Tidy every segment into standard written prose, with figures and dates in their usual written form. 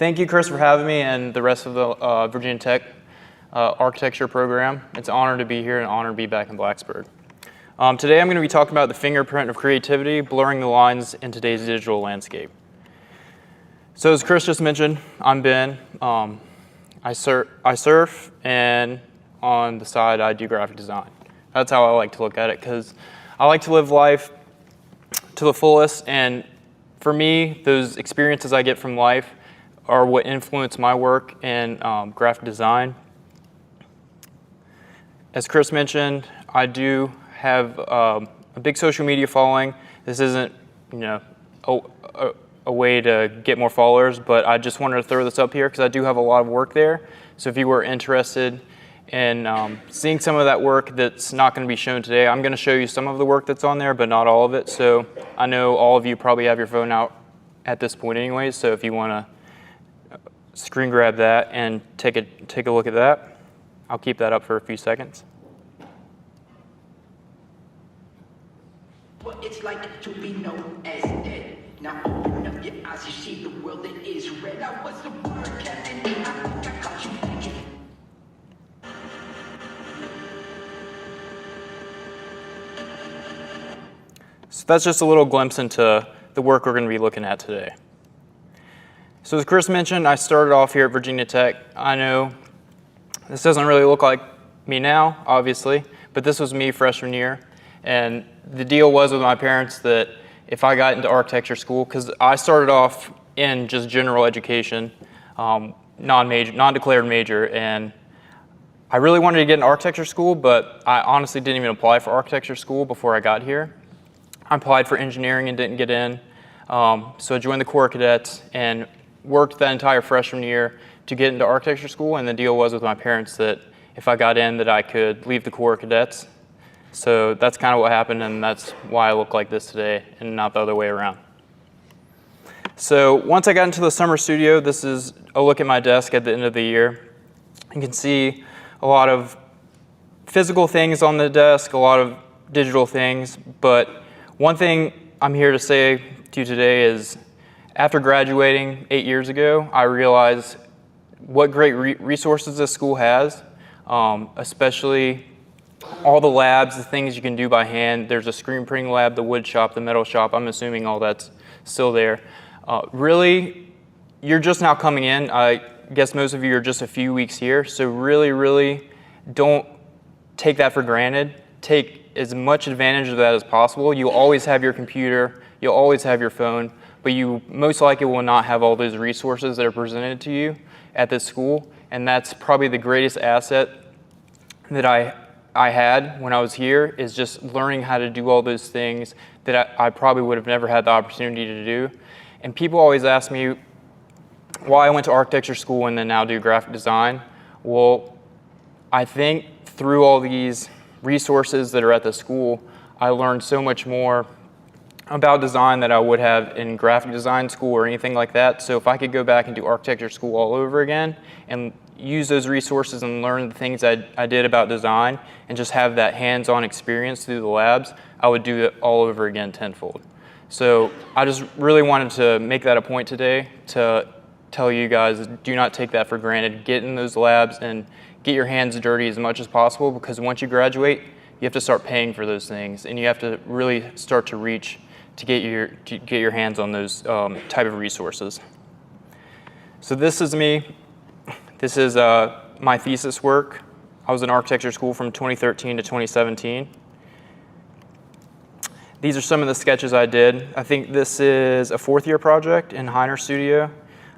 Thank you, Chris, for having me and the rest of the Virginia Tech architecture program. It's an honor to be here and an honor to be back in Blacksburg. Today I'm going to be talking about the fingerprint of creativity, blurring the lines in today's digital landscape. So as Chris just mentioned, I'm Ben. I surf, and on the side I do graphic design. That's how I like to look at it, because I like to live life to the fullest, and for me, those experiences I get from life are what influence my work in graphic design. As Chris mentioned, I do have a big social media following. This isn't, a way to get more followers, but I just wanted to throw this up here because I do have a lot of work there. So if you were interested in seeing some of that work that's not going to be shown today, I'm going to show you some of the work that's on there, but not all of it. So I know all of you probably have your phone out at this point anyways, so if you want to screen grab that and take a look at that, I'll keep that up for a few seconds. What it's like to be known as dead. Now open up your eyes, you see the world that is red. I was the word, Captain, I think I got you thinking. So that's just a little glimpse into the work we're going to be looking at today. So as Chris mentioned, I started off here at Virginia Tech. I know this doesn't really look like me now, obviously, but this was me freshman year. And the deal was with my parents that if I got into architecture school, because I started off in just general education, non-declared major, and I really wanted to get into architecture school, but I honestly didn't even apply for architecture school before I got here. I applied for engineering and didn't get in, so I joined the Corps of Cadets and worked that entire freshman year to get into architecture school, and the deal was with my parents that if I got in that I could leave the Corps of Cadets. So that's kind of what happened, and that's why I look like this today and not the other way around. So once I got into the summer studio, this is a look at my desk at the end of the year. You can see a lot of physical things on the desk, a lot of digital things, but one thing I'm here to say to you today is after graduating 8 years ago, I realized what great resources this school has, especially all the labs, the things you can do by hand. There's a screen printing lab, the wood shop, the metal shop. I'm assuming all that's still there. Really, you're just now coming in. I guess most of you are just a few weeks here. So really don't take that for granted. Take as much advantage of that as possible. You'll always have your computer. You'll always have your phone. But you most likely will not have all those resources that are presented to you at this school. And that's probably the greatest asset that I had when I was here, is just learning how to do all those things that I probably would have never had the opportunity to do. And people always ask me why I went to architecture school and then now do graphic design. Well, I think through all these resources that are at the school, I learned so much more about design that I would have in graphic design school or anything like that. So if I could go back and do architecture school all over again and use those resources and learn the things I did about design and just have that hands-on experience through the labs, I would do it all over again tenfold. So I just really wanted to make that a point today to tell you guys, do not take that for granted. Get in those labs and get your hands dirty as much as possible, because once you graduate, you have to start paying for those things, and you have to really start to reach to get your hands on those type of resources. So this is me. This is my thesis work. I was in architecture school from 2013 to 2017. These are some of the sketches I did. I think this is a fourth-year project in Heiner Studio.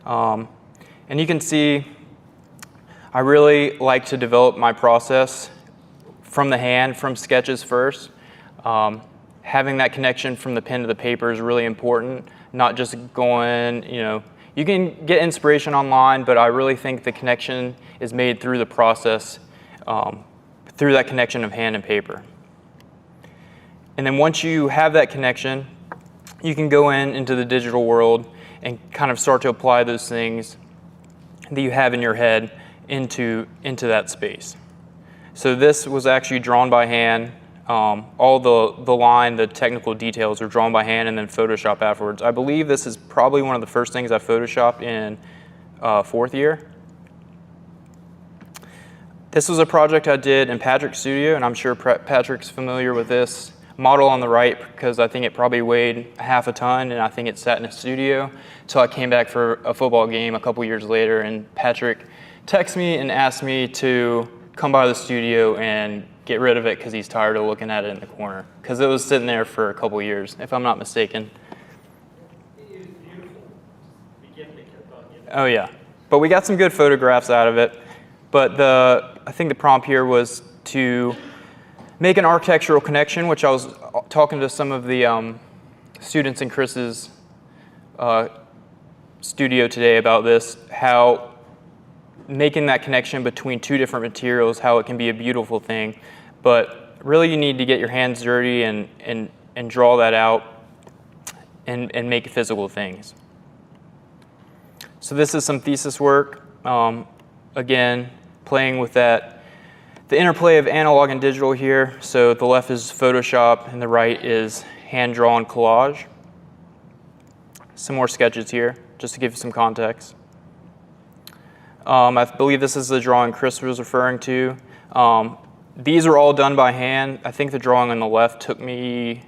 And you can see I really like to develop my process from the hand, from sketches first. Having that connection from the pen to the paper is really important, not just going, you can get inspiration online, but I really think the connection is made through the process, through that connection of hand and paper. And then once you have that connection, you can go into the digital world and kind of start to apply those things that you have in your head into that space. So this was actually drawn by hand. All the technical details were drawn by hand and then Photoshop afterwards. I believe this is probably one of the first things I Photoshopped in 4th year. This was a project I did in Patrick's studio, and I'm sure Patrick's familiar with this model on the right because I think it probably weighed half a ton, and I think it sat in a studio. So I came back for a football game a couple years later, and Patrick texted me and asked me to come by the studio and get rid of it because he's tired of looking at it in the corner, because it was sitting there for a couple years, if I'm not mistaken. It was beautiful. The gift that kept on giving. Oh yeah, but we got some good photographs out of it. But I think the prompt here was to make an architectural connection, which I was talking to some of the students in Chris's studio today about this, how making that connection between two different materials, how it can be a beautiful thing. But really you need to get your hands dirty and draw that out and make physical things. So this is some thesis work. Again, playing with that, the interplay of analog and digital here. So the left is Photoshop and the right is hand-drawn collage. Some more sketches here, just to give you some context. I believe this is the drawing Chris was referring to. These are all done by hand. I think the drawing on the left took me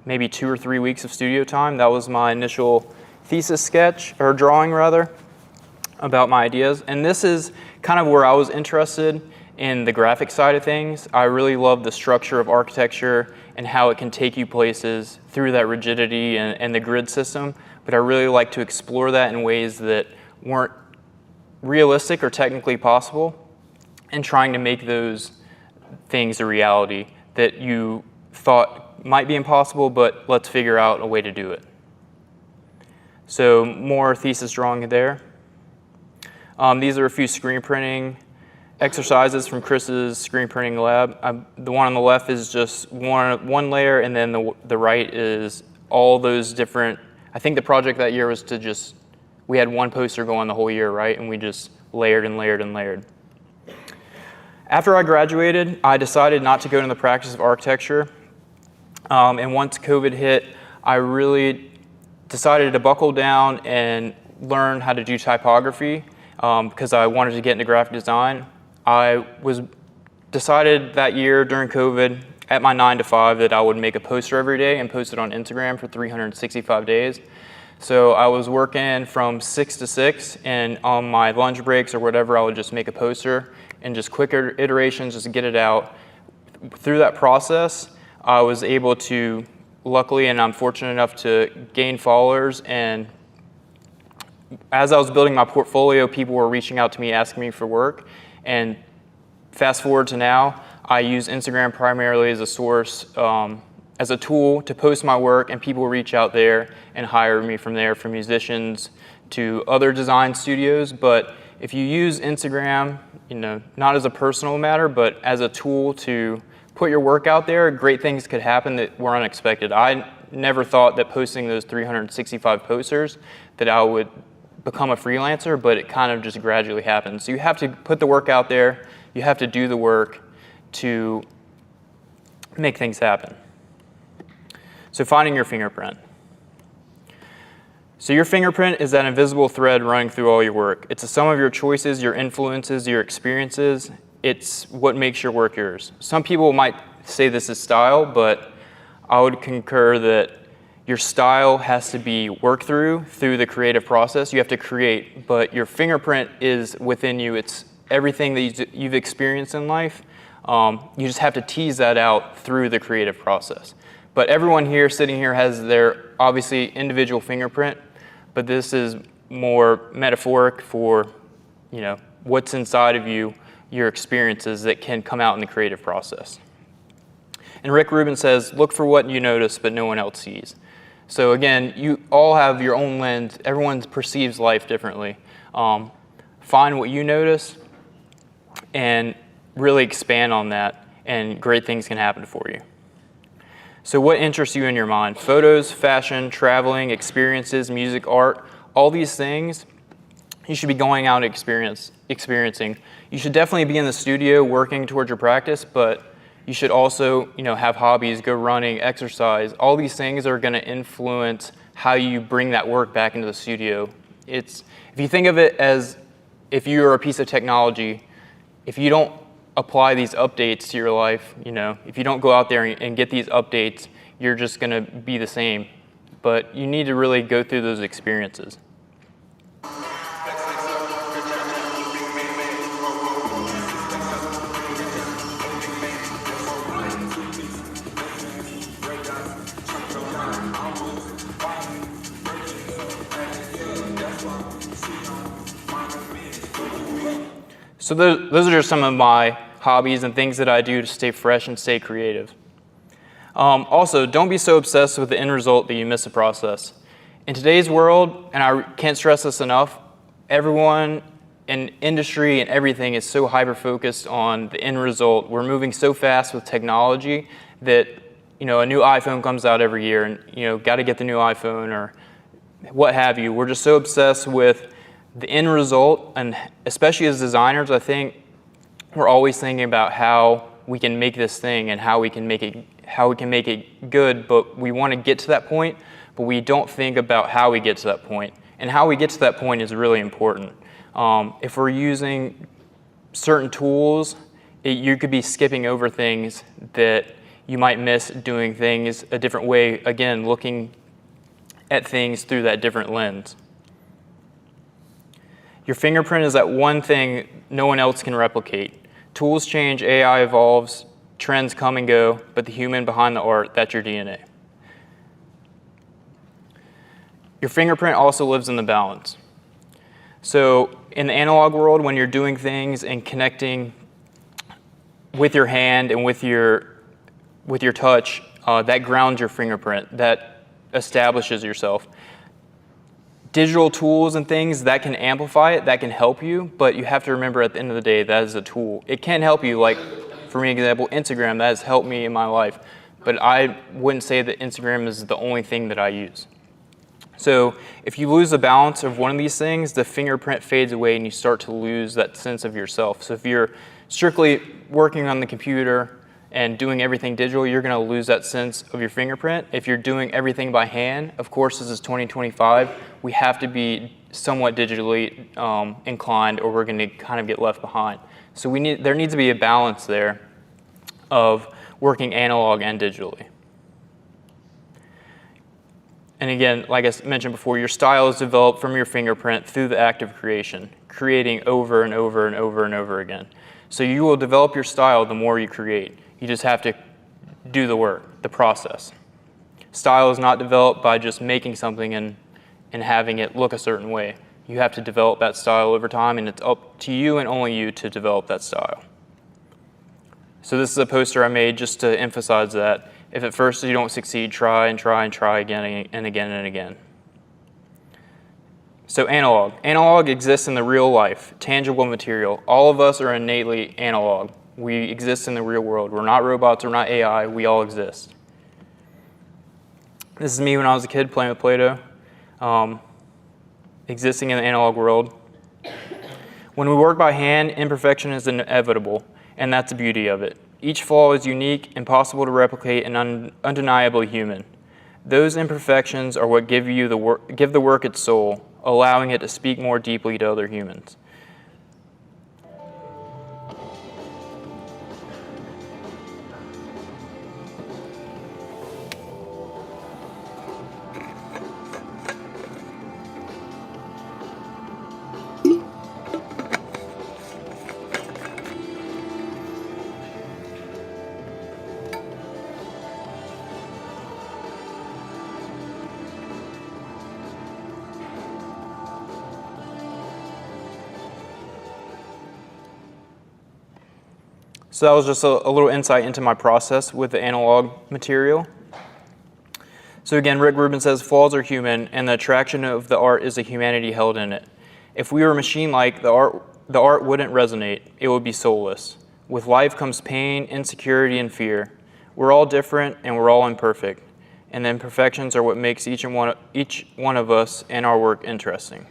maybe 2 or 3 weeks of studio time. That was my initial thesis sketch, or drawing rather, about my ideas. And this is kind of where I was interested in the graphic side of things. I really love the structure of architecture and how it can take you places through that rigidity and the grid system. But I really like to explore that in ways that weren't realistic or technically possible, and trying to make those things a reality that you thought might be impossible, but let's figure out a way to do it. So more thesis drawing there. These are a few screen printing exercises from Chris's screen printing lab. The one on the left is just one layer, and then the right is all those different. I think the project that year was to just, we had one poster going the whole year, right? And we just layered and layered and layered. After I graduated, I decided not to go into the practice of architecture. And once COVID hit, I really decided to buckle down and learn how to do typography because I wanted to get into graphic design. I decided that year during COVID at my 9 to 5 that I would make a poster every day and post it on Instagram for 365 days. So I was working from 6 to 6, and on my lunch breaks or whatever, I would just make a poster and just quicker iterations, just get it out. Through that process, I was able to, luckily, and I'm fortunate enough to gain followers. And as I was building my portfolio, people were reaching out to me, asking me for work. And fast forward to now, I use Instagram primarily as a source, as a tool to post my work, and people reach out there and hire me from there, from musicians to other design studios. But if you use Instagram, not as a personal matter, but as a tool to put your work out there, great things could happen that were unexpected. I never thought that posting those 365 posters that I would become a freelancer, but it kind of just gradually happened. So you have to put the work out there, you have to do the work to make things happen. So finding your fingerprint. So your fingerprint is that invisible thread running through all your work. It's the sum of your choices, your influences, your experiences. It's what makes your work yours. Some people might say this is style, but I would concur that your style has to be worked through the creative process. You have to create, but your fingerprint is within you. It's everything that you've experienced in life. You just have to tease that out through the creative process. But everyone here, sitting here, has their obviously individual fingerprint, but this is more metaphoric for, what's inside of you, your experiences that can come out in the creative process. And Rick Rubin says, look for what you notice but no one else sees. So again, you all have your own lens. Everyone perceives life differently. Find what you notice and really expand on that, and great things can happen for you. So what interests you in your mind? Photos, fashion, traveling, experiences, music, art, all these things you should be going out and experiencing. You should definitely be in the studio working towards your practice, but you should also, have hobbies, go running, exercise. All these things are going to influence how you bring that work back into the studio If you think of it as if you're a piece of technology, if you don't apply these updates to your life, if you don't go out there and get these updates, you're just going to be the same. But you need to really go through those experiences. So those are just some of my hobbies and things that I do to stay fresh and stay creative. Also, don't be so obsessed with the end result that you miss the process. In today's world, and I can't stress this enough, everyone in industry and everything is so hyper-focused on the end result. We're moving so fast with technology that a new iPhone comes out every year and got to get the new iPhone or what have you. We're just so obsessed with the end result, and especially as designers, I think we're always thinking about how we can make this thing and how we can make it good, but we want to get to that point, but we don't think about how we get to that point. And how we get to that point is really important. If we're using certain tools, you could be skipping over things that you might miss doing things a different way, again, looking at things through that different lens. Your fingerprint is that one thing no one else can replicate. Tools change, AI evolves, trends come and go, but the human behind the art, that's your DNA. Your fingerprint also lives in the balance. So in the analog world, when you're doing things and connecting with your hand and with your touch, that grounds your fingerprint, that establishes yourself. Digital tools and things, that can amplify it, that can help you, but you have to remember at the end of the day, that is a tool. It can help you, like for me, example, Instagram, that has helped me in my life, but I wouldn't say that Instagram is the only thing that I use. So if you lose the balance of one of these things, the fingerprint fades away and you start to lose that sense of yourself. So if you're strictly working on the computer and doing everything digital, you're going to lose that sense of your fingerprint. If you're doing everything by hand, of course, this is 2025, we have to be somewhat digitally inclined or we're going to kind of get left behind. So there needs to be a balance there of working analog and digitally. And again, like I mentioned before, your style is developed from your fingerprint through the act of creation, creating over and over and over and over again. So you will develop your style the more you create. You just have to do the work, the process. Style is not developed by just making something and having it look a certain way. You have to develop that style over time, and it's up to you and only you to develop that style. So this is a poster I made just to emphasize that. If at first you don't succeed, try and try and try again and again and again. So analog. Analog exists in the real life, tangible material. All of us are innately analog. We exist in the real world. We're not robots, we're not AI, we all exist. This is me when I was a kid playing with Play-Doh, existing in the analog world. When we work by hand, imperfection is inevitable, and that's the beauty of it. Each flaw is unique, impossible to replicate, and undeniably human. Those imperfections are what give the work its soul, allowing it to speak more deeply to other humans. So that was just a little insight into my process with the analog material. So again, Rick Rubin says, flaws are human, and the attraction of the art is the humanity held in it. If we were machine-like, the art wouldn't resonate. It would be soulless. With life comes pain, insecurity, and fear. We're all different, and we're all imperfect. And the imperfections are what makes each one of us and our work interesting.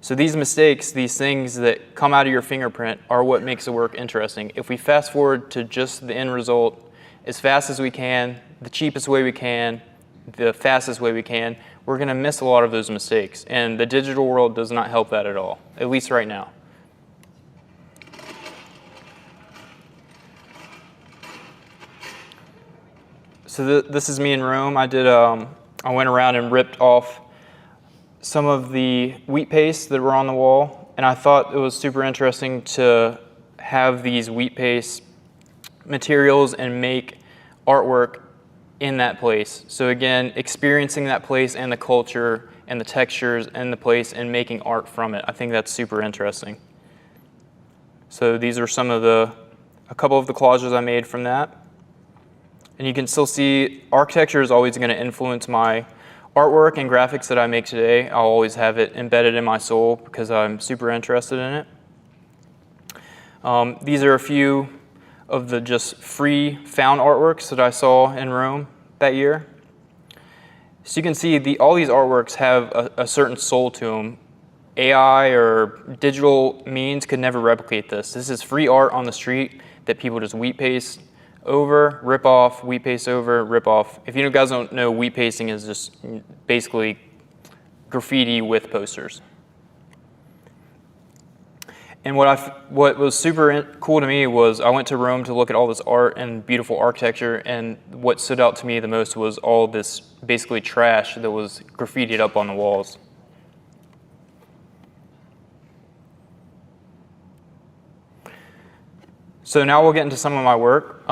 So these mistakes, these things that come out of your fingerprint are what makes the work interesting. If we fast forward to just the end result as fast as we can, the cheapest way we can, the fastest way we can, we're going to miss a lot of those mistakes. And the digital world does not help that at all, at least right now. So this is me in Rome. I went around and ripped off some of the wheat paste that were on the wall, and I thought it was super interesting to have these wheat paste materials and make artwork in that place. So again, experiencing that place and the culture and the textures and the place and making art from it. I think that's super interesting. So these are a couple of the collages I made from that. And you can still see architecture is always going to influence my artwork and graphics that I make today. I'll always have it embedded in my soul because I'm super interested in it. These are a few of the just free found artworks that I saw in Rome that year. So you can see all these artworks have a certain soul to them. AI or digital means could never replicate this. This is free art on the street that people just wheat paste over, rip off, wheat paste over, rip off. If you guys don't know, wheat pasting is just basically graffiti with posters. And what was super cool to me was I went to Rome to look at all this art and beautiful architecture, and what stood out to me the most was all this basically trash that was graffitied up on the walls. So now we'll get into some of my work.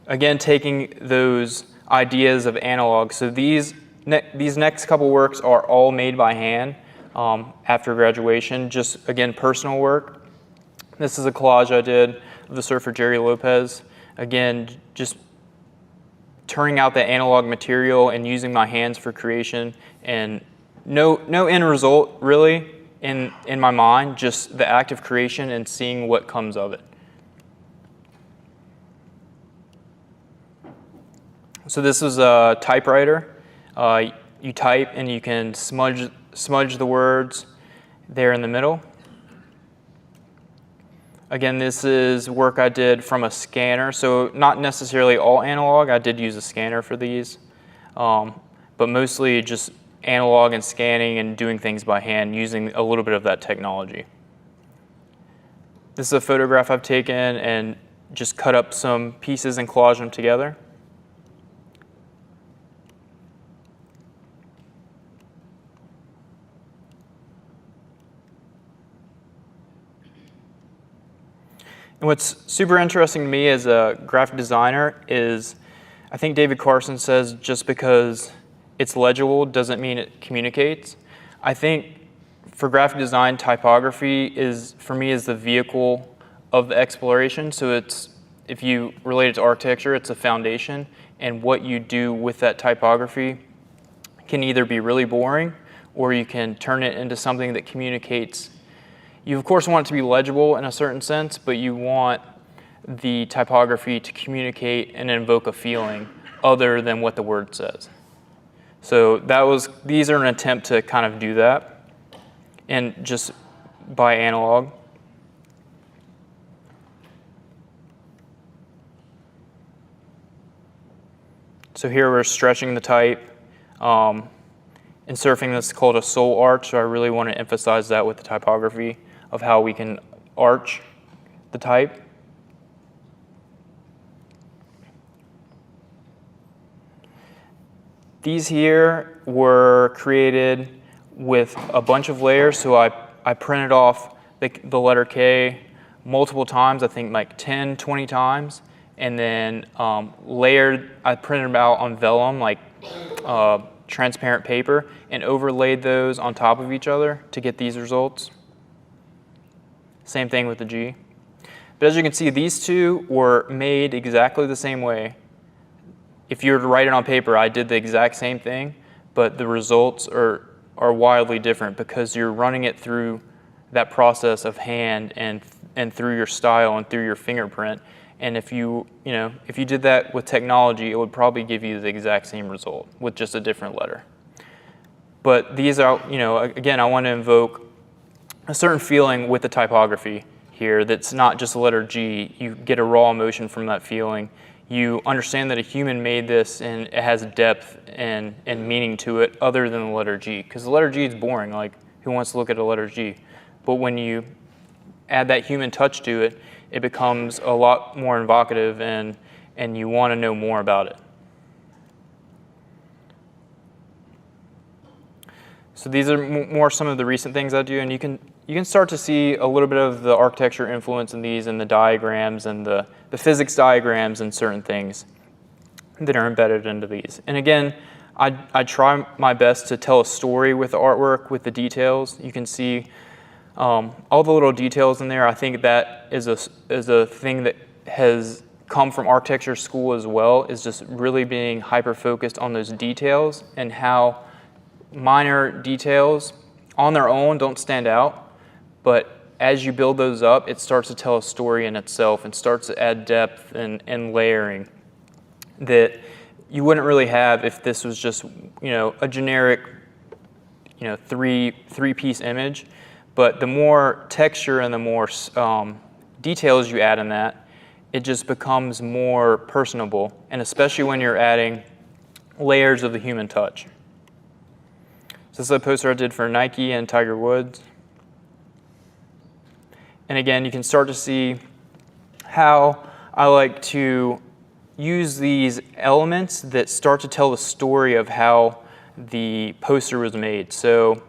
Again, taking those ideas of analog. So these next couple works are all made by hand after graduation, just again, personal work. This is a collage I did of the surfer Jerry Lopez. Again, just turning out the analog material and using my hands for creation, and no end result really in my mind, just the act of creation and seeing what comes of it. So this is a typewriter. You type and you can smudge the words there in the middle. Again, this is work I did from a scanner, so not necessarily all analog. I did use a scanner for these, but mostly just analog and scanning and doing things by hand using a little bit of that technology. This is a photograph I've taken and just cut up some pieces and collage them together. And what's super interesting to me as a graphic designer is, I think David Carson says, just because it's legible doesn't mean it communicates. I think for graphic design, typography for me, is the vehicle of the exploration. So if you relate it to architecture, it's a foundation, and what you do with that typography can either be really boring, or you can turn it into something that communicates. You, of course, want it to be legible in a certain sense, but you want the typography to communicate and invoke a feeling other than what the word says. So these are an attempt to kind of do that, and just by analog. So here we're stretching the type. In surfing, this is called a soul arch, so I really want to emphasize that with the typography of how we can arch the type. These here were created with a bunch of layers, so I printed off the letter K multiple times, I think like 10, 20 times, and then I printed them out on vellum, like transparent paper, and overlaid those on top of each other to get these results. Same thing with the G. But as you can see, these two were made exactly the same way. If you were to write it on paper, I did the exact same thing, but the results are wildly different because you're running it through that process of hand and through your style and through your fingerprint. And if you did that with technology, it would probably give you the exact same result with just a different letter. But these are, again, I want to invoke a certain feeling with the typography here that's not just the letter G. You get a raw emotion from that feeling. you understand that a human made this and it has depth and meaning to it other than the letter G. Because the letter G is boring, like who wants to look at a letter G? But when you add that human touch to it, it becomes a lot more evocative and you want to know more about it. So these are more some of the recent things I do, and you can start to see a little bit of the architecture influence in these and the diagrams and the physics diagrams and certain things that are embedded into these. And again, I try my best to tell a story with the artwork, with the details. You can see all the little details in there. I think that is a thing that has come from architecture school as well, is just really being hyper-focused on those details and how minor details on their own don't stand out, but as you build those up, it starts to tell a story in itself and starts to add depth and layering that you wouldn't really have if this was just, a generic, three-piece image. But the more texture and the more details you add in that, it just becomes more personable, and especially when you're adding layers of the human touch. So this is a poster I did for Nike and Tiger Woods. And again, you can start to see how I like to use these elements that start to tell the story of how the poster was made. So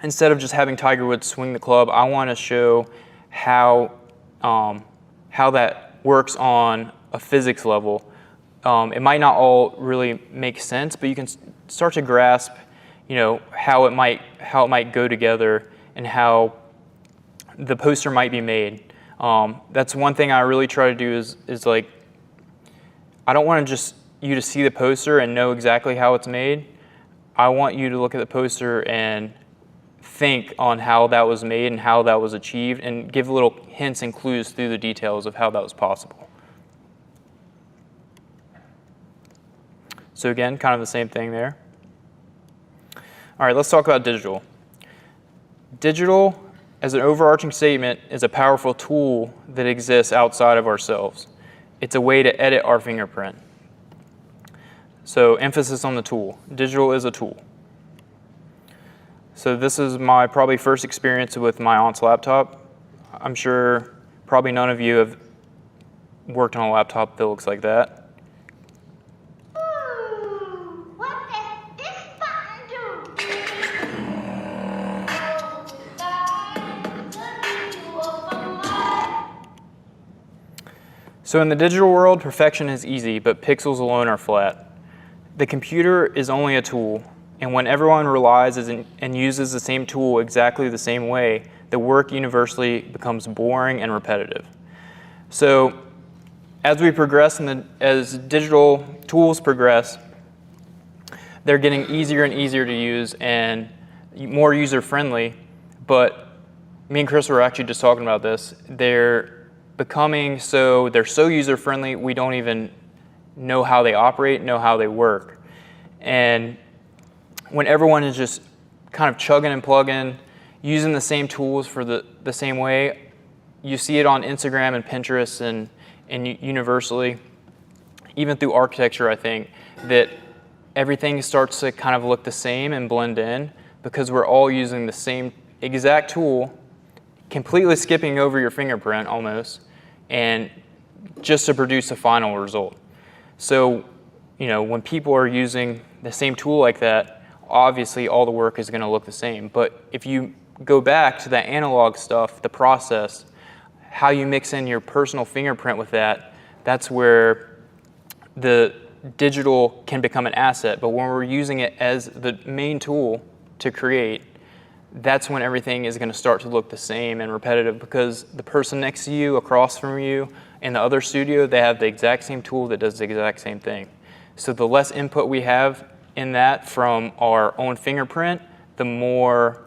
instead of just having Tiger Woods swing the club, I want to show how that works on a physics level. It might not all really make sense, but you can start to grasp how it might go together and how the poster might be made. That's one thing I really try to do is like, I don't want just you to see the poster and know exactly how it's made. I want you to look at the poster and think on how that was made and how that was achieved, and give little hints and clues through the details of how that was possible. So again, kind of the same thing there. All right, let's talk about digital. Digital, as an overarching statement, is a powerful tool that exists outside of ourselves. It's a way to edit our fingerprint. So emphasis on the tool. Digital is a tool. So this is my probably first experience with my aunt's laptop. I'm sure probably none of you have worked on a laptop that looks like that. So in the digital world, perfection is easy, but pixels alone are flat. The computer is only a tool, and when everyone relies and uses the same tool exactly the same way, the work universally becomes boring and repetitive. So as we progress and as digital tools progress, they're getting easier and easier to use and more user-friendly, but me and Chris were actually just talking about this. They're so user-friendly, we don't even know how they operate, know how they work. And when everyone is just kind of chugging and plugging, using the same tools for the same way, you see it on Instagram and Pinterest and universally, even through architecture, I think, that everything starts to kind of look the same and blend in because we're all using the same exact tool, completely skipping over your fingerprint almost, and just to produce a final result. So, when people are using the same tool like that, obviously all the work is going to look the same. But if you go back to that analog stuff, the process, how you mix in your personal fingerprint with that, that's where the digital can become an asset. But when we're using it as the main tool to create, that's when everything is going to start to look the same and repetitive, because the person next to you, across from you, in the other studio, they have the exact same tool that does the exact same thing. So the less input we have in that from our own fingerprint, the more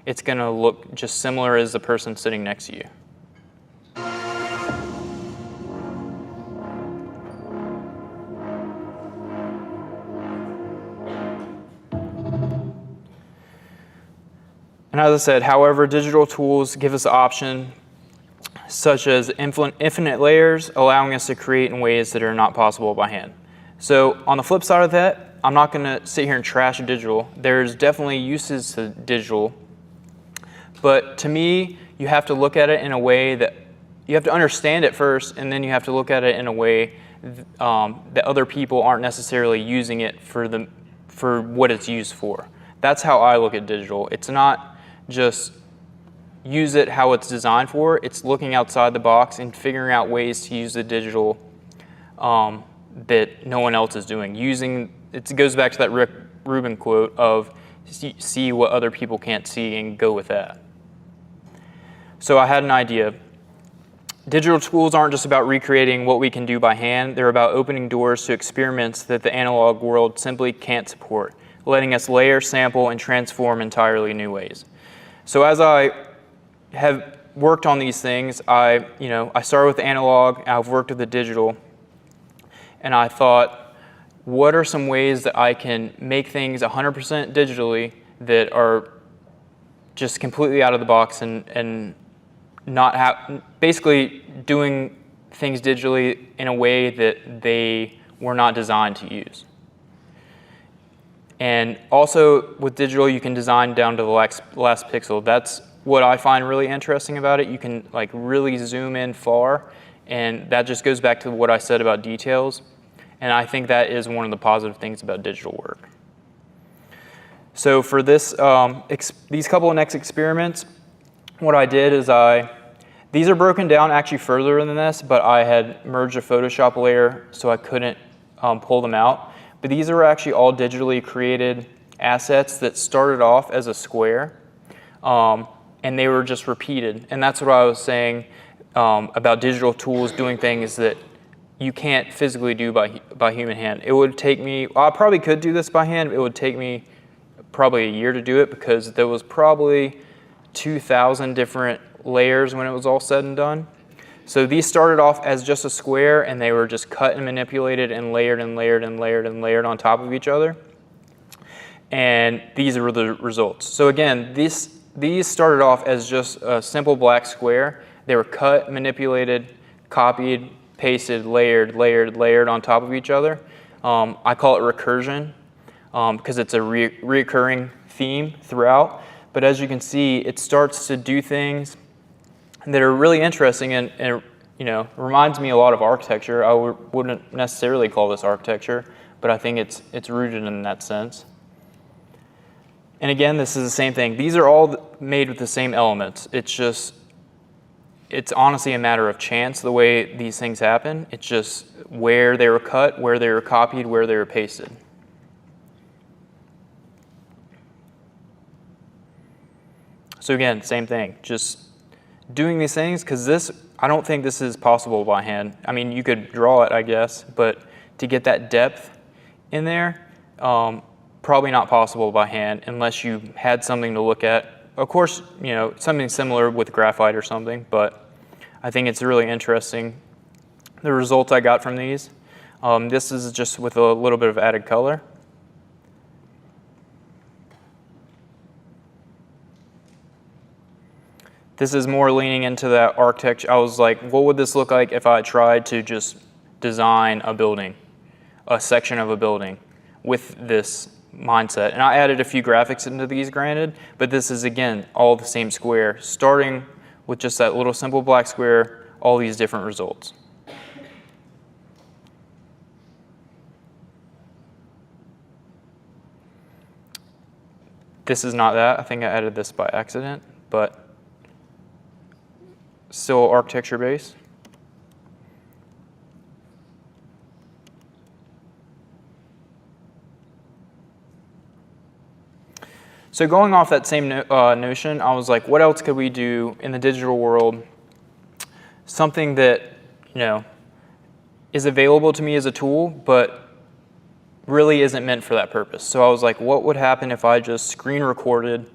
it's going to look just similar as the person sitting next to you. And as I said, however, digital tools give us the option such as infinite layers, allowing us to create in ways that are not possible by hand. So on the flip side of that, I'm not going to sit here and trash digital. There's definitely uses to digital, but to me, you have to look at it in a way that you have to understand it first, and then you have to look at it in a way that other people aren't necessarily using it for what it's used for. That's how I look at digital. It's not just use it how it's designed for. It's looking outside the box and figuring out ways to use the digital that no one else is doing. It goes back to that Rick Rubin quote of see what other people can't see and go with that. So I had an idea. Digital tools aren't just about recreating what we can do by hand. They're about opening doors to experiments that the analog world simply can't support, letting us layer, sample, and transform entirely new ways. So as I have worked on these things, I started with the analog, I've worked with the digital, and I thought, what are some ways that I can make things 100% digitally that are just completely out of the box and not have, basically doing things digitally in a way that they were not designed to use. And also with digital, you can design down to the last pixel. That's what I find really interesting about it. You can like really zoom in far, and that just goes back to what I said about details. And I think that is one of the positive things about digital work. So for this, these couple of next experiments, what I did is these are broken down actually further than this, but I had merged a Photoshop layer so I couldn't pull them out. But these are actually all digitally created assets that started off as a square, and they were just repeated. And that's what I was saying about digital tools doing things that you can't physically do by human hand. It would take me, I probably could do this by hand, it would take me probably a year to do it because there was probably 2,000 different layers when it was all said and done. So these started off as just a square, and they were just cut and manipulated and layered and layered and layered and layered on top of each other. And these were the results. So again, these started off as just a simple black square. They were cut, manipulated, copied, pasted, layered, layered, layered on top of each other. I call it recursion because it's a reoccurring theme throughout. But as you can see, it starts to do things that are really interesting and reminds me a lot of architecture. I wouldn't necessarily call this architecture, but I think it's rooted in that sense. And again, this is the same thing. These are all made with the same elements. It's honestly a matter of chance the way these things happen. It's just where they were cut, where they were copied, where they were pasted. So again, same thing, just doing these things, because I don't think this is possible by hand. I mean, you could draw it, I guess, but to get that depth in there, probably not possible by hand unless you had something to look at. Of course, something similar with graphite or something, but I think it's really interesting. The results I got from these, this is just with a little bit of added color. This is more leaning into that architecture. I was like, what would this look like if I tried to just design a building, a section of a building with this mindset? And I added a few graphics into these, granted, but this is, again, all the same square, starting with just that little simple black square, all these different results. This is not that. I think I added this by accident, but still architecture base. So going off that same notion, I was like, what else could we do in the digital world? Something that is available to me as a tool, but really isn't meant for that purpose. So I was like, what would happen if I just screen recorded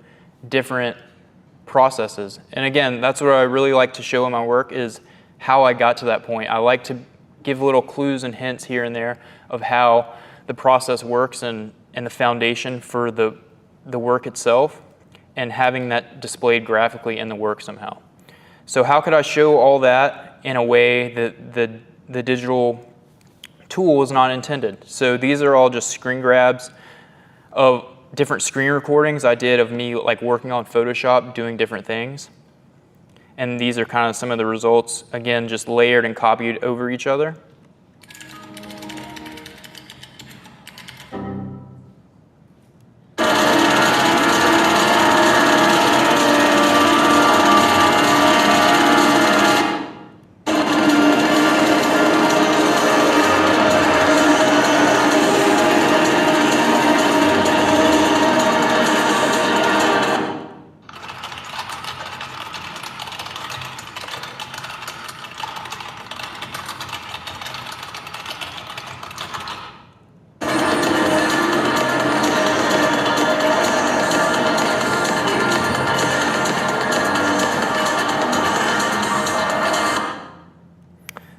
different processes? And again, that's what I really like to show in my work is how I got to that point. I like to give little clues and hints here and there of how the process works and the foundation for the work itself, and having that displayed graphically in the work somehow. So how could I show all that in a way that the digital tool is not intended? So these are all just screen grabs of different screen recordings I did of me like working on Photoshop, doing different things. And these are kind of some of the results, again, just layered and copied over each other.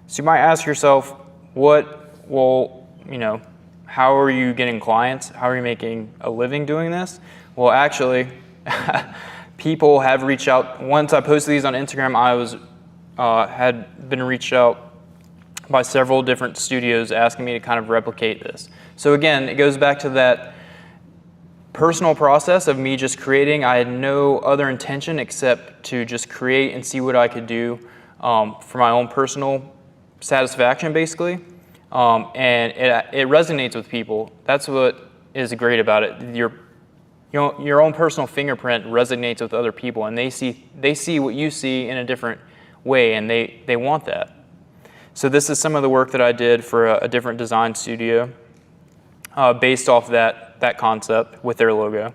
So you might ask yourself, how are you getting clients? How are you making a living doing this? Well, actually, people have reached out. Once I posted these on Instagram, had been reached out by several different studios asking me to kind of replicate this. So again, it goes back to that personal process of me just creating. I had no other intention except to just create and see what I could do for my own personal satisfaction, basically, and it resonates with people. That's what is great about it. Your own personal fingerprint resonates with other people, and they see what you see in a different way, and they want that. So this is some of the work that I did for a different design studio based off that concept with their logo.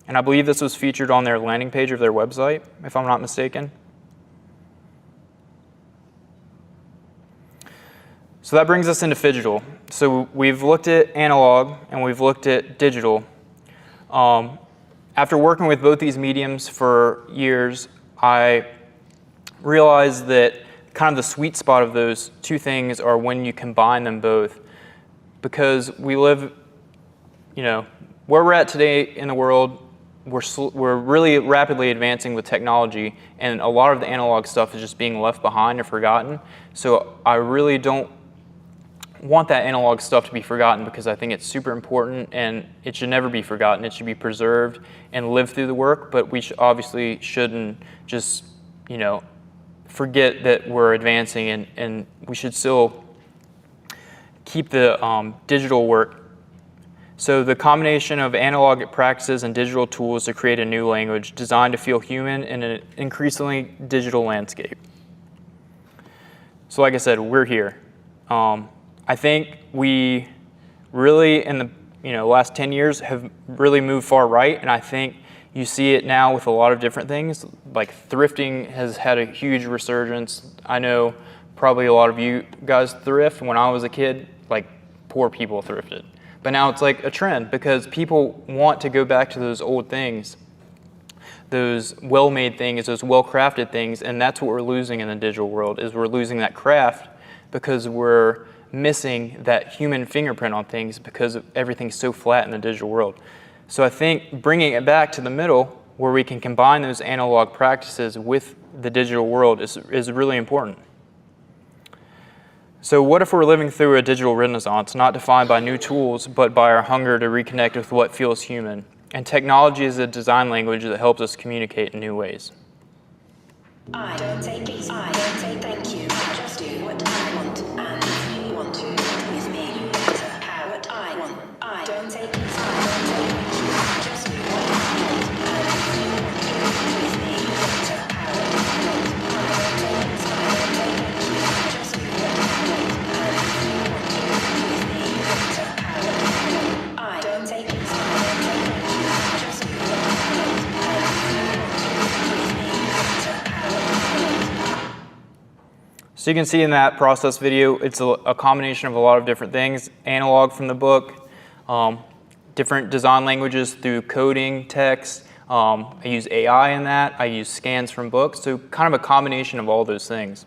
And I believe this was featured on their landing page of their website, if I'm not mistaken. So that brings us into digital. So we've looked at analog and we've looked at digital. After working with both these mediums for years, I realized that kind of the sweet spot of those two things are when you combine them both. Because we live, where we're at today in the world, we're really rapidly advancing with technology, and a lot of the analog stuff is just being left behind or forgotten. So I really don't want that analog stuff to be forgotten, because I think it's super important and it should never be forgotten. It should be preserved and live through the work, but we obviously shouldn't just, forget that we're advancing, and we should still keep the digital work. So the combination of analog practices and digital tools to create a new language designed to feel human in an increasingly digital landscape. So like I said, we're here. I think we really, in the last 10 years, have really moved far right, and I think you see it now with a lot of different things. Like thrifting has had a huge resurgence. I know probably a lot of you guys thrift. When I was a kid, like poor people thrifted. But now it's like a trend because people want to go back to those old things, those well-made things, those well-crafted things, and that's what we're losing in the digital world, is we're losing that craft because we're missing that human fingerprint on things because everything's so flat in the digital world. So I think bringing it back to the middle where we can combine those analog practices with the digital world is really important. So what if we're living through a digital renaissance, not defined by new tools, but by our hunger to reconnect with what feels human? And technology is a design language that helps us communicate in new ways. I don't say please, I don't say thank you. Just do what I want, and if you want to with me, better have what I want. I don't say please, I don't say thank you. Just do what I want, and if you want to with me, better have what I want. I don't say please, I don't say thank you. Just do what I want, and if you want to with me, better have what I want. I don't say please, I don't say thank you. Just do what I want, and if you want to with me, better have what I want. So you can see in that process video, it's a combination of a lot of different things. Analog from the book, different design languages through coding, text. I use AI in that. I use scans from books. So kind of a combination of all those things.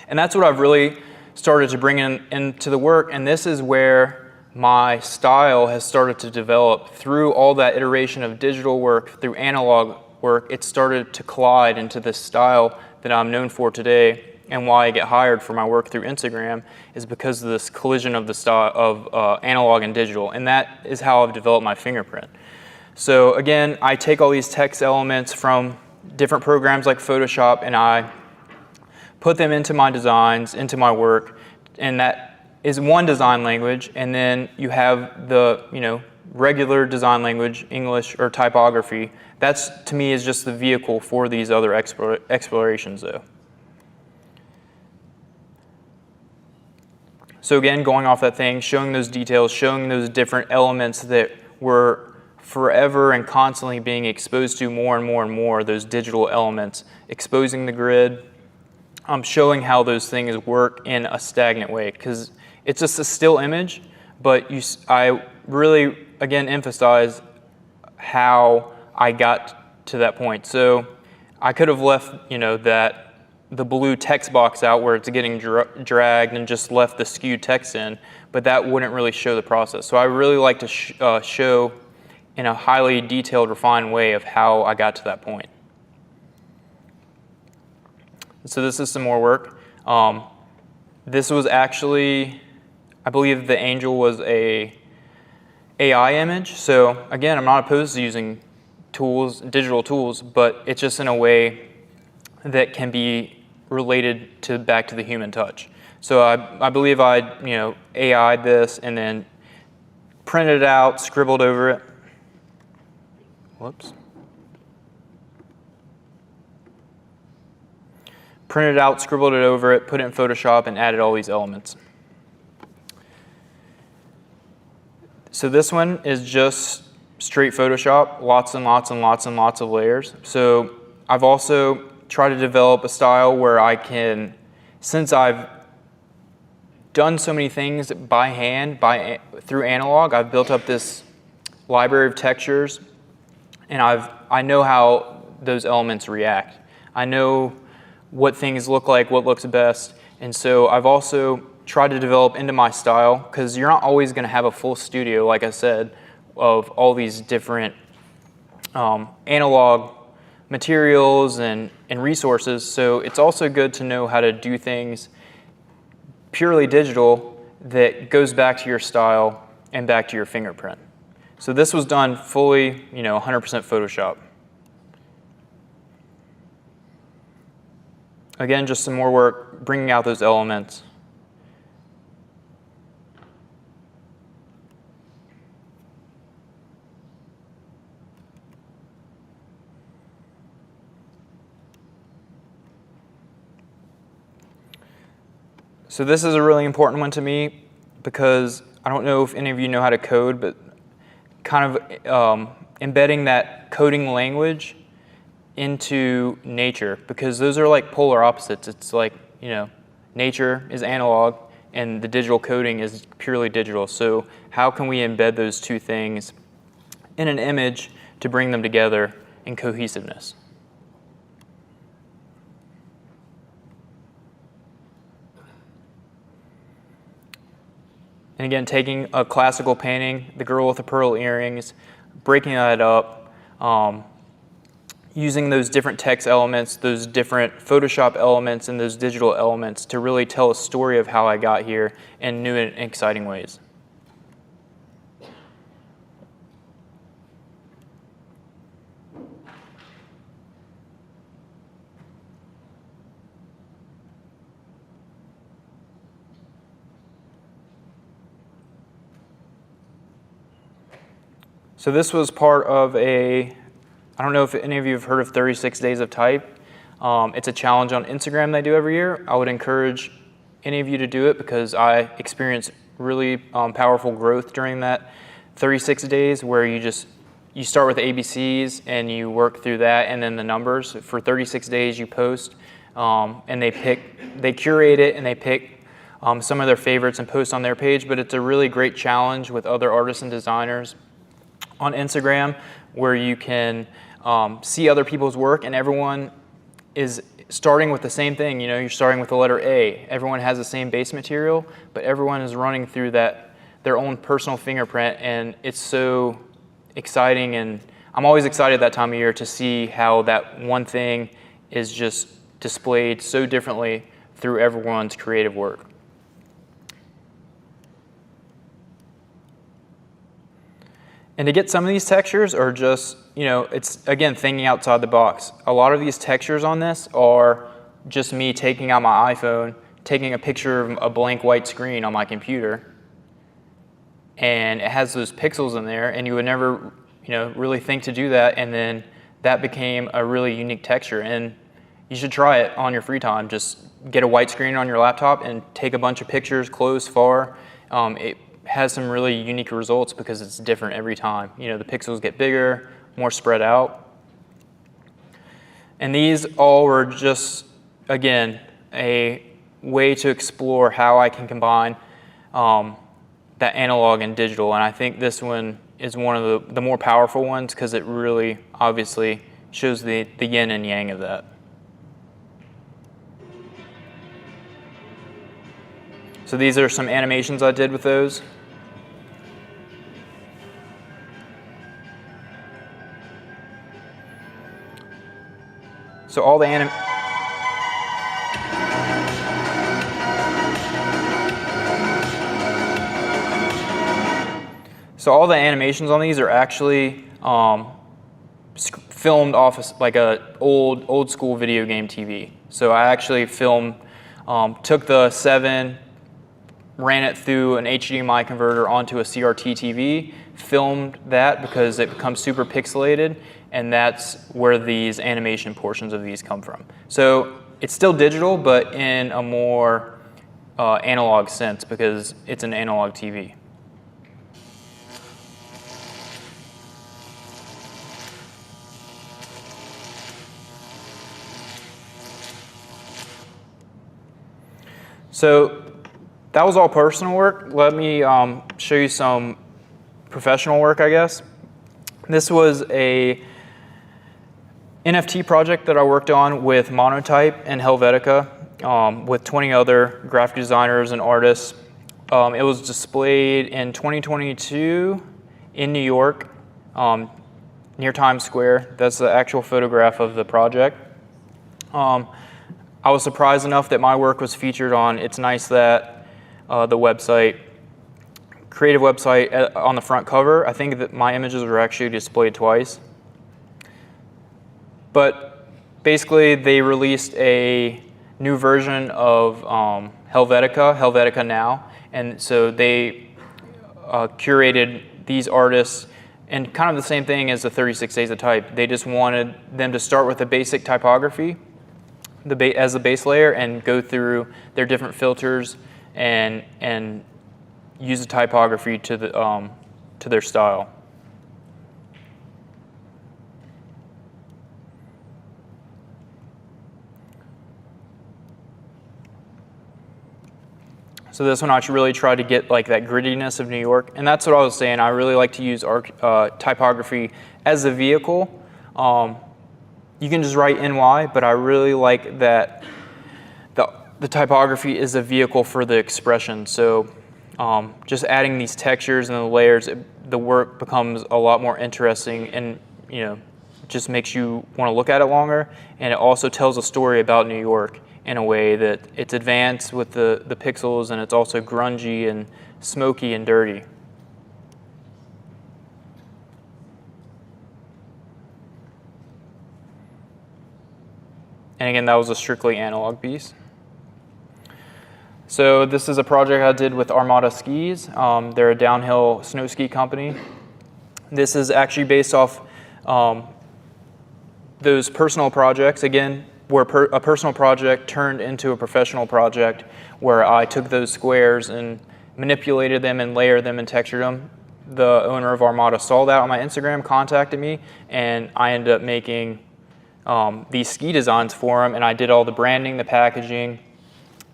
And that's what I've really started to bring into the work. And this is where my style has started to develop through all that iteration of digital work, through analog work. It started to collide into this style that I'm known for today, and why I get hired for my work through Instagram is because of this collision of the style of analog and digital, and that is how I've developed my fingerprint. So again, I take all these text elements from different programs like Photoshop, and I put them into my designs, into my work, and that is one design language. And then you have the regular design language, English or typography. That's, to me, is just the vehicle for these other explorations, though. So again, going off that thing, showing those details, showing those different elements that were forever and constantly being exposed to more and more and more, those digital elements, exposing the grid, showing how those things work in a stagnant way, because it's just a still image, but I really, again, emphasize how I got to that point. So I could have left, the blue text box out where it's getting dragged and just left the skewed text in, but that wouldn't really show the process. So I really like to show in a highly detailed, refined way of how I got to that point. So this is some more work. This was actually, I believe the angel was a AI image. So again, I'm not opposed to using tools, digital tools, but it's just in a way that can be related to back to the human touch. So I believe I AI'd this and then printed it out, scribbled over it. Whoops. Printed it out, scribbled it over it, put it in Photoshop, and added all these elements. So this one is just straight Photoshop, lots and lots and lots and lots of layers. So I've also tried to develop a style where I can, since I've done so many things by hand, through analog, I've built up this library of textures, and I know how those elements react. I know what things look like, what looks best, and so I've also tried to develop into my style, because you're not always going to have a full studio, like I said, of all these different analog materials and resources. So it's also good to know how to do things purely digital that goes back to your style and back to your fingerprint. So this was done fully, 100% Photoshop. Again, just some more work, bringing out those elements. So this is a really important one to me, because I don't know if any of you know how to code, but kind of embedding that coding language into nature, because those are like polar opposites. It's like, nature is analog and the digital coding is purely digital. So how can we embed those two things in an image to bring them together in cohesiveness? And again, taking a classical painting, the girl with the pearl earrings, breaking that up, using those different text elements, those different Photoshop elements, and those digital elements to really tell a story of how I got here in new and exciting ways. So this was part of I don't know if any of you have heard of 36 Days of Type. It's a challenge on Instagram they do every year. I would encourage any of you to do it, because I experienced really powerful growth during that 36 days, where you start with ABCs and you work through that, and then the numbers. For 36 days you post, and they curate it and they pick some of their favorites and post on their page. But it's a really great challenge with other artists and designers on Instagram, where you can see other people's work, and everyone is starting with the same thing. You're starting with the letter A. Everyone has the same base material, but everyone is running through that their own personal fingerprint, and it's so exciting, and I'm always excited that time of year to see how that one thing is just displayed so differently through everyone's creative work. And to get some of these textures are just, it's, again, thinking outside the box. A lot of these textures on this are just me taking out my iPhone, taking a picture of a blank white screen on my computer, and it has those pixels in there, and you would never, really think to do that, and then that became a really unique texture. And you should try it on your free time. Just get a white screen on your laptop and take a bunch of pictures, close, far. It has some really unique results because it's different every time. The pixels get bigger, more spread out. And these all were just, again, a way to explore how I can combine that analog and digital. And I think this one is one of the more powerful ones because it really obviously shows the yin and yang of that. So these are some animations I did with those. So all the animations on these are actually filmed off like a old school video game TV. So I actually took the 7, ran it through an HDMI converter onto a CRT TV, filmed that because it becomes super pixelated, and that's where these animation portions of these come from. So it's still digital, but in a more analog sense because it's an analog TV. So that was all personal work. Let me show you some professional work, I guess. This was a NFT project that I worked on with Monotype and Helvetica with 20 other graphic designers and artists. It was displayed in 2022 in New York near Times Square. That's the actual photograph of the project. I was surprised enough that my work was featured on It's Nice That, the website, creative website on the front cover. I think that my images were actually displayed twice. But basically, they released a new version of Helvetica Now, and so they curated these artists, and kind of the same thing as the 36 Days of Type. They just wanted them to start with a basic typography as the base layer and go through their different filters and use the typography to their style. So this one I really tried to get like that grittiness of New York, and that's what I was saying. I really like to use typography as a vehicle. You can just write NY, but I really like that the typography is a vehicle for the expression. So just adding these textures and the layers, the work becomes a lot more interesting, and just makes you want to look at it longer. And it also tells a story about New York in a way that it's advanced with the pixels, and it's also grungy and smoky and dirty. And again, that was a strictly analog piece. So this is a project I did with Armada Skis. They're a downhill snow ski company. This is actually based off those personal projects, again, where a personal project turned into a professional project where I took those squares and manipulated them and layered them and textured them. The owner of Armada saw that on my Instagram, contacted me, and I ended up making these ski designs for him, and I did all the branding, the packaging.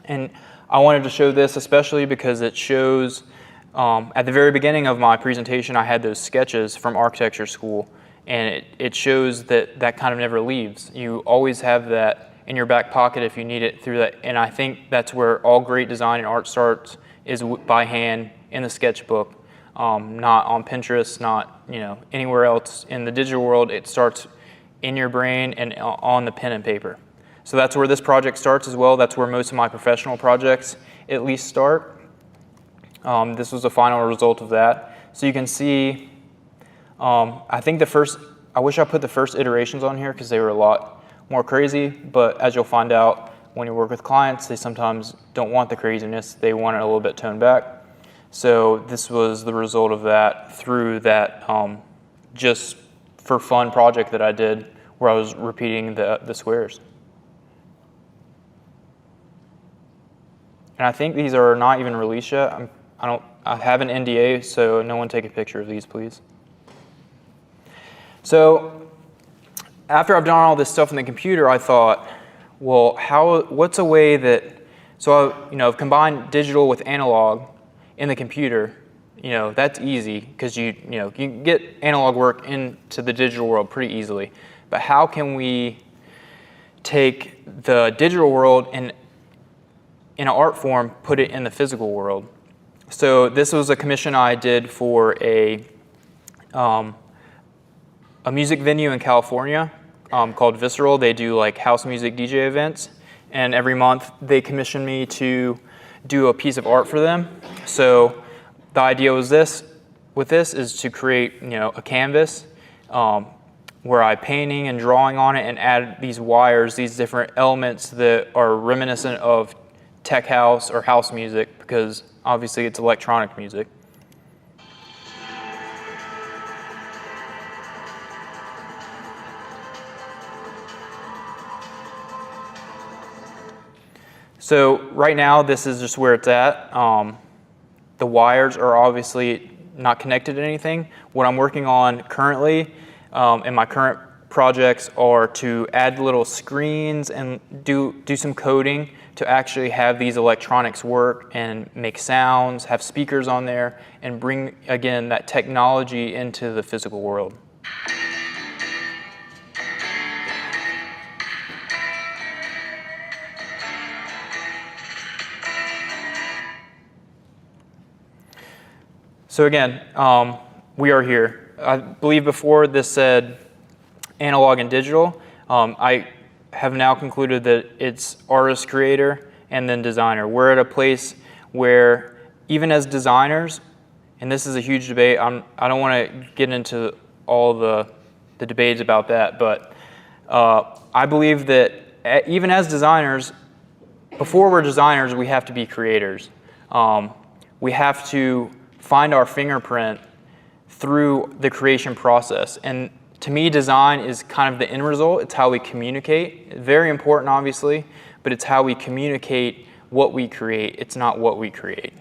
And I wanted to show this especially because it shows, at the very beginning of my presentation, I had those sketches from architecture school, and it shows that kind of never leaves. You always have that in your back pocket if you need it through that. And I think that's where all great design and art starts, is by hand in the sketchbook, not on Pinterest, not anywhere else in the digital world. It starts in your brain and on the pen and paper. So that's where this project starts as well. That's where most of my professional projects at least start. This was the final result of that. So you can see, I think I wish I put the first iterations on here because they were a lot more crazy, but as you'll find out when you work with clients, they sometimes don't want the craziness. They want it a little bit toned back. So this was the result of that through that just for fun project that I did where I was repeating the squares. And I think these are not even released yet. I have an NDA, so no one take a picture of these, please. So after I've done all this stuff in the computer, I thought, well, what's a way that, so I've combined digital with analog in the computer. That's easy because you can get analog work into the digital world pretty easily. But how can we take the digital world and in an art form, put it in the physical world? So this was a commission I did for a music venue in California called Visceral. They do like house music DJ events, and every month they commission me to do a piece of art for them. So the idea was this is to create a canvas where I'm painting and drawing on it and add these wires, these different elements that are reminiscent of tech house or house music, because obviously it's electronic music. So right now this is just where it's at. The wires are obviously not connected to anything. What I'm working on currently in my current projects are to add little screens and do some coding to actually have these electronics work and make sounds, have speakers on there, and bring, again, that technology into the physical world. So again, we are here. I believe before this said analog and digital. I have now concluded that it's artist, creator, and then designer. We're at a place where even as designers, and this is a huge debate, I don't want to get into all the debates about that, but I believe that even as designers, before we're designers, we have to be creators. We have to find our fingerprint through the creation process. And to me, design is kind of the end result. It's how we communicate. Very important, obviously, but it's how we communicate what we create. It's not what we create.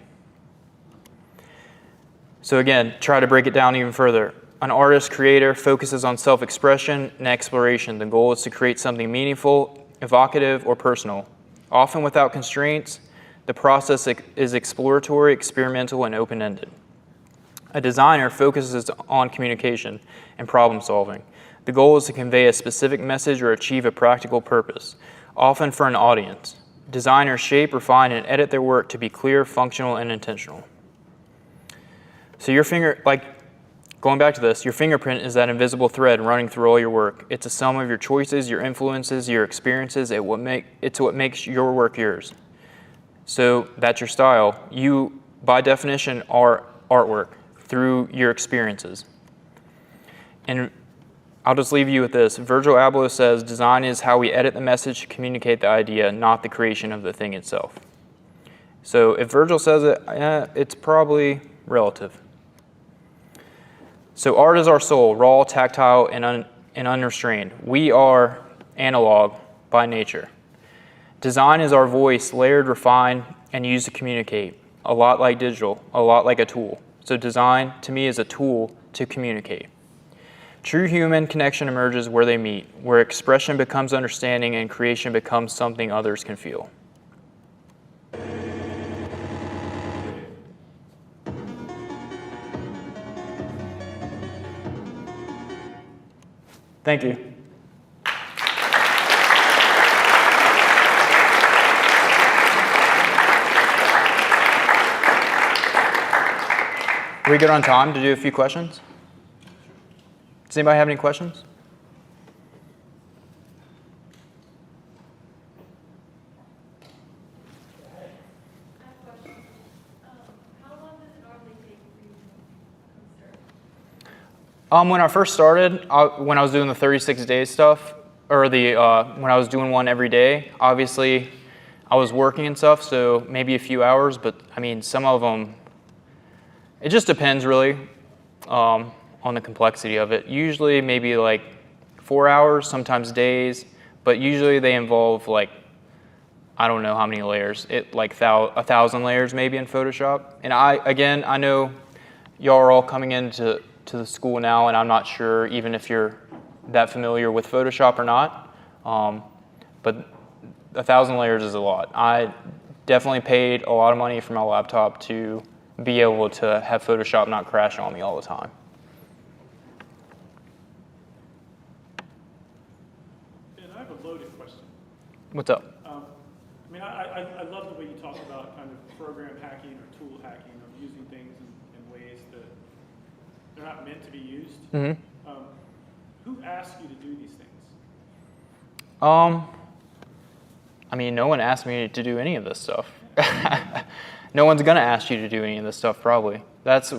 So again, try to break it down even further. An artist, creator focuses on self-expression and exploration. The goal is to create something meaningful, evocative, or personal. Often without constraints, the process is exploratory, experimental, and open-ended. A designer focuses on communication and problem solving. The goal is to convey a specific message or achieve a practical purpose, often for an audience. Designers shape, refine, and edit their work to be clear, functional, and intentional. So going back to this, your fingerprint is that invisible thread running through all your work. It's a sum of your choices, your influences, your experiences. It's what makes your work yours. So that's your style. You, by definition, are artwork through your experiences. And I'll just leave you with this. Virgil Abloh says, design is how we edit the message to communicate the idea, not the creation of the thing itself. So if Virgil says it, it's probably relative. So art is our soul, raw, tactile, and unrestrained. We are analog by nature. Design is our voice, layered, refined, and used to communicate. A lot like digital, a lot like a tool. So design, to me, is a tool to communicate. True human connection emerges where they meet, where expression becomes understanding and creation becomes something others can feel. Thank you. we good on time to do a few questions? Does anybody have any questions? When I first started, when I was doing the 36 days stuff, or when I was doing one every day, obviously I was working and stuff, so maybe a few hours, but I mean, some of them, it just depends really on the complexity of it. Usually maybe like 4 hours, sometimes days, but usually they involve like, I don't know how many layers, like 1,000 layers maybe in Photoshop. And I know y'all are all coming into the school now, and I'm not sure even if you're that familiar with Photoshop or not, but 1,000 layers is a lot. I definitely paid a lot of money for my laptop to be able to have Photoshop not crash on me all the time. And I have a loaded question. What's up? I mean, I love the way you talk about kind of program hacking or tool hacking, of using things in ways that they're not meant to be used. Mm-hmm. Who asks you to do these things? I mean, no one asked me to do any of this stuff. No one's gonna ask you to do any of this stuff, probably. It's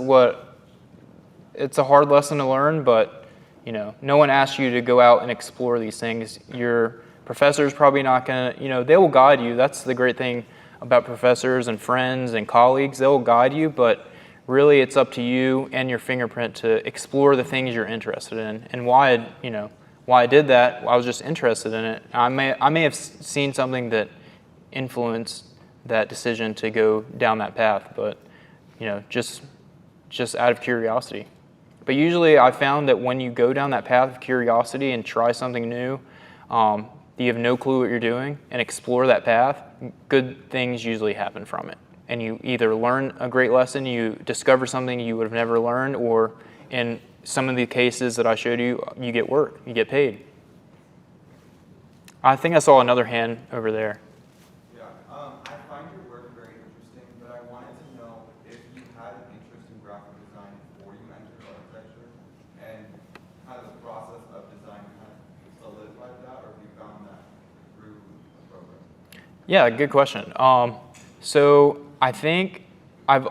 a hard lesson to learn, but you know, no one asks you to go out and explore these things. Your professor's probably not gonna, you know, they will guide you. That's the great thing about professors and friends and colleagues. They'll guide you, but really it's up to you and your fingerprint to explore the things you're interested in. And why I did that, I was just interested in it. I may have seen something that influenced that decision to go down that path, but you know, just out of curiosity. But usually I found that when you go down that path of curiosity and try something new, you have no clue what you're doing, and explore that path, good things usually happen from it. And you either learn a great lesson, you discover something you would have never learned, or in some of the cases that I showed you, you get work, you get paid. I think I saw another hand over there. Yeah, I find your work very interesting, but I wanted to know if you had an interest in graphic design before you entered architecture, and kind of the process of design kind of solidified that, or if you found that through the program? Yeah, good question. So I think I've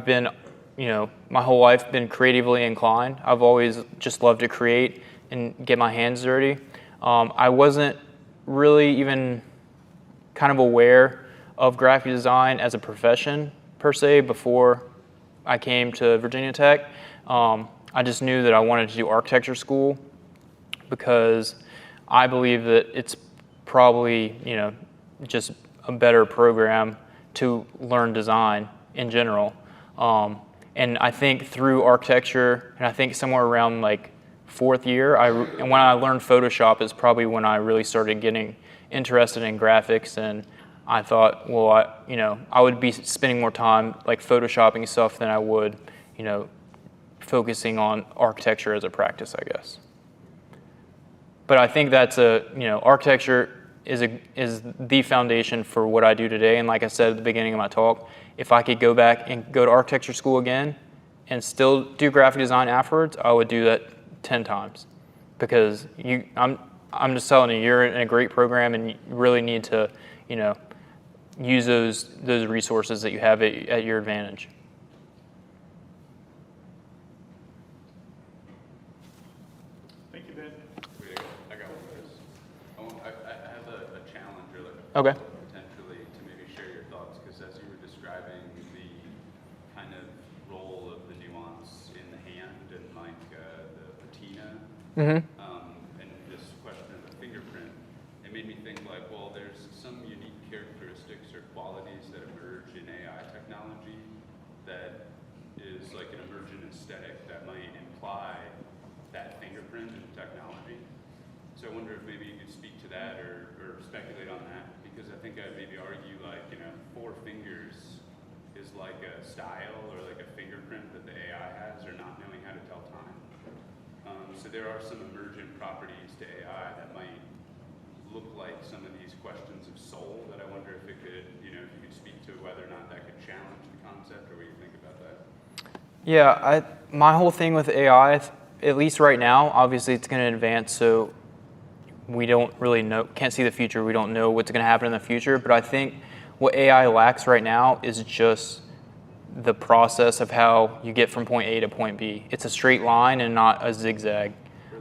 been, you know, my whole life been creatively inclined. I've always just loved to create and get my hands dirty. I wasn't really even kind of aware of graphic design as a profession per se before I came to Virginia Tech. I just knew that I wanted to do architecture school because I believe that it's probably, you know, just a better program to learn design in general. And I think through architecture, and I think somewhere around like 4th year, and when I learned Photoshop is probably when I really started getting interested in graphics, and I thought, well, I would be spending more time like photoshopping stuff than I would, you know, focusing on architecture as a practice, I guess. But I think that's architecture is the foundation for what I do today. And like I said at the beginning of my talk, if I could go back and go to architecture school again and still do graphic design afterwards, I would do that 10 times. Because I'm just telling you, you're in a great program, and you really need to, you know, use those resources that you have at your advantage. Thank you, Ben. I got one of those. I have a challenge, or like a Okay. potentially to maybe share your thoughts, because as you were describing the kind of role of the nuance in the hand and like the patina, Mm-hmm. and this question of the fingerprint, it made me think like, well, there's some unique characteristics or qualities that emerge in AI technology that is like an emergent aesthetic that might imply that fingerprint in technology. So I wonder if maybe you could speak to that or speculate on that, because I think I'd maybe argue like, you know, 4 fingers is like a style or like a fingerprint that the AI has, or not knowing how to tell time. So there are some emergent properties to AI that might look like some of these questions of soul that I wonder if it could, you know, if you could speak to whether or not that could challenge the concept, or what you think about that? Yeah, my whole thing with AI, at least right now, obviously it's going to advance, so we don't really know, can't see the future. We don't know what's going to happen in the future. But I think what AI lacks right now is just the process of how you get from point A to point B. It's a straight line and not a zigzag.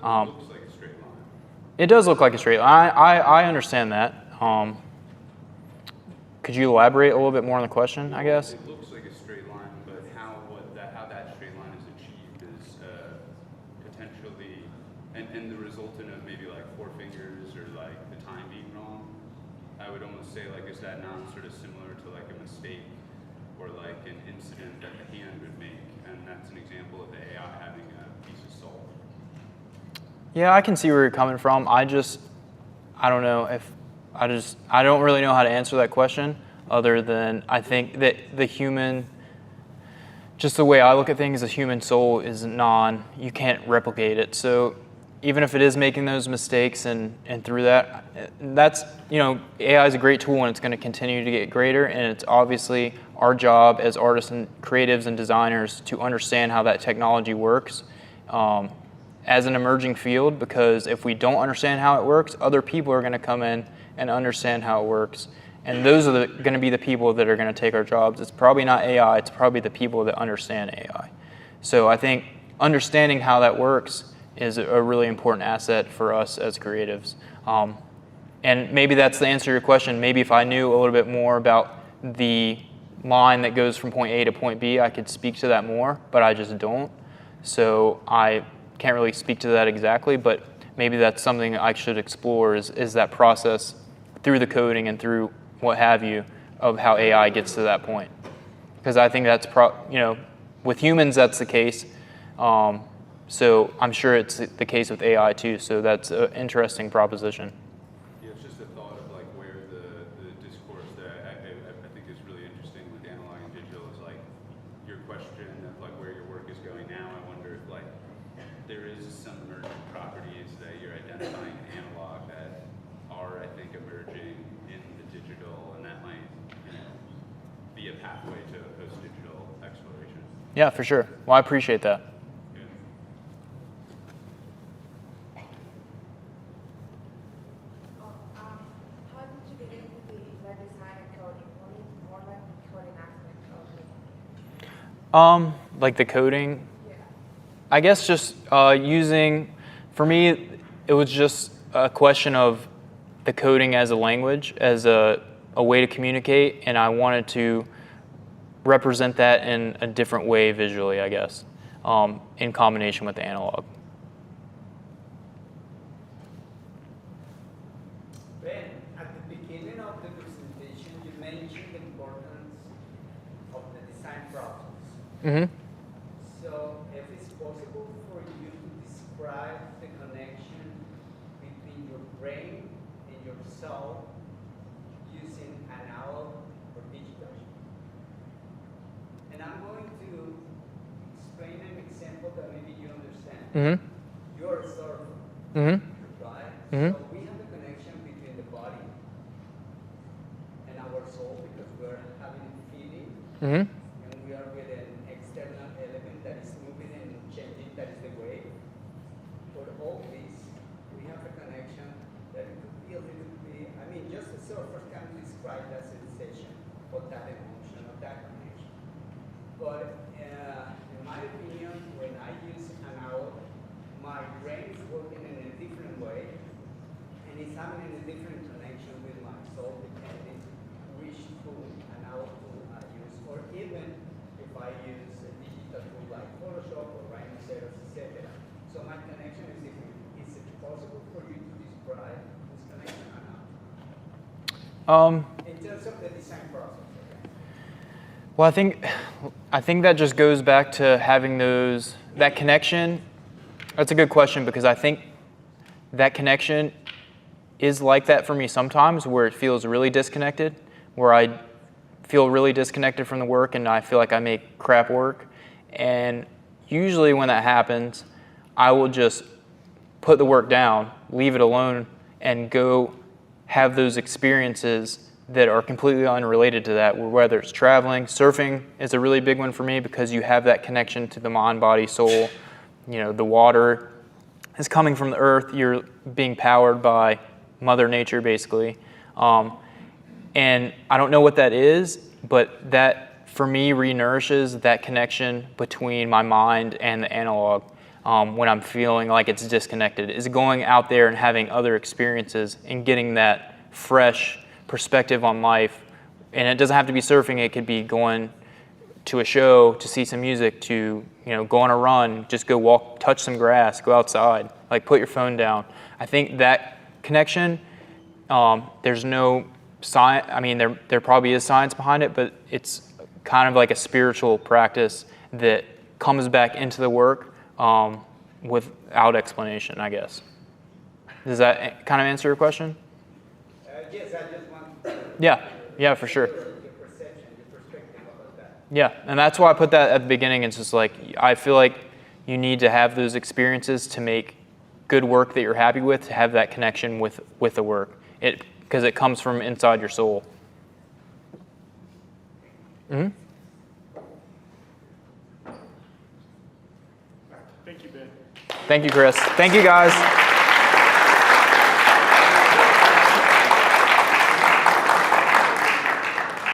Or it looks like a straight line. It does look like a straight line. I understand that. Could you elaborate a little bit more on the question, I guess? It looks like a straight line, but how that straight line is achieved is potentially, and the resultant of maybe like 4 fingers or like the time being wrong. I would almost say, like, is that not sort of similar to like a mistake or like an incident that the hand would make? And that's an example of the AI having a piece of soul. Yeah, I can see where you're coming from. I don't know if, I don't really know how to answer that question, other than I think that the human, just the way I look at things, the human soul is you can't replicate it. So even if it is making those mistakes and through that's, you know, AI is a great tool and it's going to continue to get greater, and it's obviously our job as artists and creatives and designers to understand how that technology works as an emerging field, because if we don't understand how it works, other people are going to come in and understand how it works. And those are going to be the people that are going to take our jobs. It's probably not AI, it's probably the people that understand AI. So I think understanding how that works is a really important asset for us as creatives. And maybe that's the answer to your question. Maybe if I knew a little bit more about the line that goes from point A to point B, I could speak to that more, but I just don't. So I can't really speak to that exactly, but maybe that's something I should explore is that process through the coding and through what have you of how AI gets to that point. Because I think that's, you know, with humans that's the case. So I'm sure it's the case with AI too. So that's an interesting proposition. Yeah, it's just a thought of like where the discourse that I think is really interesting with analog and digital is like your question of like where your work is going now. I wonder if like there is some emergent properties that you're identifying in analog that are, I think, emerging in the digital, and that might, you know, be a pathway to post-digital exploration. Yeah, for sure. Well, I appreciate that. How did you get into the design and coding? What is more like the coding aspect of it? Like the coding, Yeah. I guess just using, for me, it was just a question of the coding as a language, as a way to communicate, and I wanted to represent that in a different way visually, I guess, in combination with the analog. Ben, at the beginning of the presentation, you mentioned the importance of the design process. Mm-hmm. So, if it's possible for you to describe the connection between your brain and your soul using analog or digital. And I'm going to explain an example that maybe you understand. Mm-hmm. You're a surfer, Mm-hmm. right? Mhm. So we have a connection between the body and our soul because we're having a feeling Mm-hmm. and we are with an external element that is moving and changing, that is the wave. For all this, we have a connection that it could be a little bit, I mean, just a surfer can describe that sensation or that emotion or that connection. But in my opinion, when I use an owl, my brain is working in a different way and it's having a different connection with my soul depending which tool, an owl tool I use, or even if I use a digital tool like Photoshop or Rhinoceros, etc. So my connection is different. Is it possible for you to describe this connection or not? In terms of the design process, okay? Well, I think that just goes back to having that connection. That's a good question, because I think that connection is like that for me sometimes, where it feels really disconnected, where I feel really disconnected from the work and I feel like I make crap work. And usually when that happens, I will just put the work down, leave it alone, and go have those experiences that are completely unrelated to that, whether it's traveling. Surfing is a really big one for me because you have that connection to the mind, body, soul. You know, the water is coming from the earth. You're being powered by Mother Nature, basically. And I don't know what that is, but that, for me, re-nourishes that connection between my mind and the analog when I'm feeling like it's disconnected, is going out there and having other experiences and getting that fresh perspective on life. And it doesn't have to be surfing. It could be going to a show, to see some music, to go on a run, just go walk, touch some grass, go outside, like put your phone down. I think that connection, there's no science. I mean, there probably is science behind it, but it's kind of like a spiritual practice that comes back into the work without explanation, I guess. Does that kind of answer your question? Yes, I just want Yeah, for sure. your perception, your perspective about that. Yeah, and that's why I put that at the beginning. It's just like, I feel like you need to have those experiences to make good work that you're happy with, to have that connection with the work, because it comes from inside your soul. Mm-hmm. Thank you, Ben. Thank you, Chris. Thank you, guys.